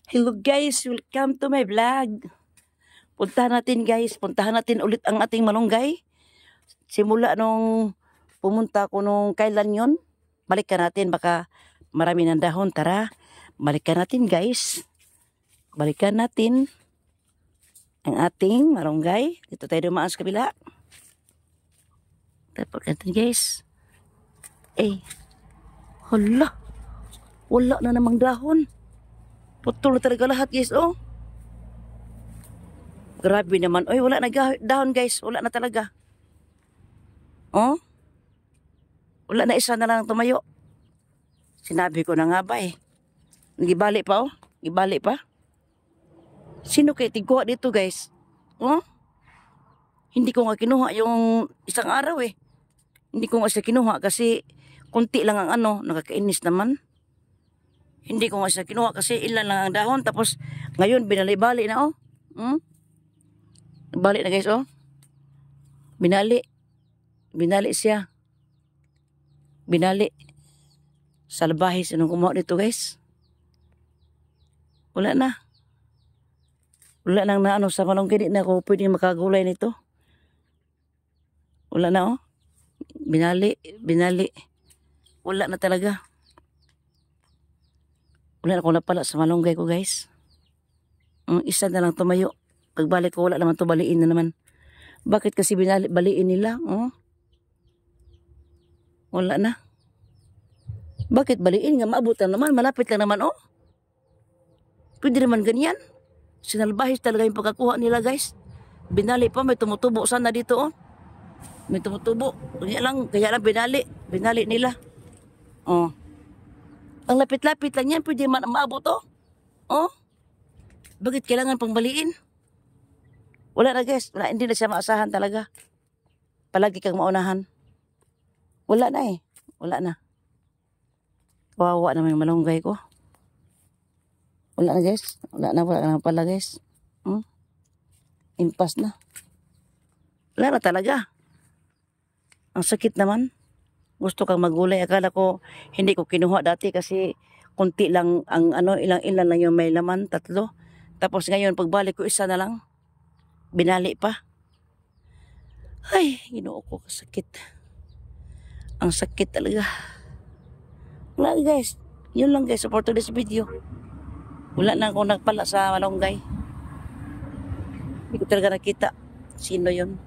Hello guys, welcome to my vlog. Puntahan natin ulit ang ating malunggay. Simula nung pumunta ko nung kailan yon, balikan natin, baka marami ng dahon. Tara, balikan natin guys. Balikan natin ang ating malunggay. Dito tayo dumaan sa kabila. Tapos natin guys. Hala, wala na namang dahon. Putol na talaga lahat guys, oh. Grabe naman. Oy, wala na dahon guys. Wala na talaga. Oh. Wala na, isa na lang tumayo. Sinabi ko na nga ba eh. Nagibali pa oh. Gibali pa. Sino kayo tigkuha dito guys? Oh. Hindi ko nga kinuha yung isang araw eh. Hindi ko nga siya kinuha kasi kunti lang ang ano. Nakakainis naman. Hindi ko nga siya kinuha kasi ilan lang ang dahon. Tapos ngayon binali-bali na oh. Balik na guys oh. Binali siya. Binali. Salbahe sinong kumuha dito guys. Wala na. Wala nang na ano sa malunggay. Di na ako pwede makagulay nito. Wala na oh. Binali. Wala na talaga. Wala na ako napala sa malunggay ko guys. Isa na lang tumayo. Pagbalik ko wala naman to, baliin na naman. Bakit kasi baliin nila? Oh? Wala na. Bakit baliin nga? Maabot lang naman. Malapit lang naman oh. Pwede naman ganyan. Sinalbahis talaga yung pagkakuha nila guys. Binali pa, may tumutubo sana dito oh. May tumutubo. Kaya lang binali nila. Oh. Ang lapit-lapit lang yan, pwede man maabot oh. Oh. Bakit kailangan pang baliin? Wala na guys, hindi na siya maasahan talaga. Palagi kang maunahan. Wala na eh. Wala na. Kawawa naman yung malunggay ko. Wala na guys. Wala na pala guys. Impas na. Wala na talaga. Ang sakit naman. Gusto kang magulay. Akala ko hindi ko kinuha dati kasi kunti lang ang ano, ilan lang yung may laman, 3. Tapos ngayon pagbalik ko isa na lang. Binali pa. Ay, ginoo ko, kasakit. Ang sakit talaga. Wala guys. Yun lang guys, support to this video. Wala na akong nagpala sa malunggay. Hindi ko talaga nakita sino yun.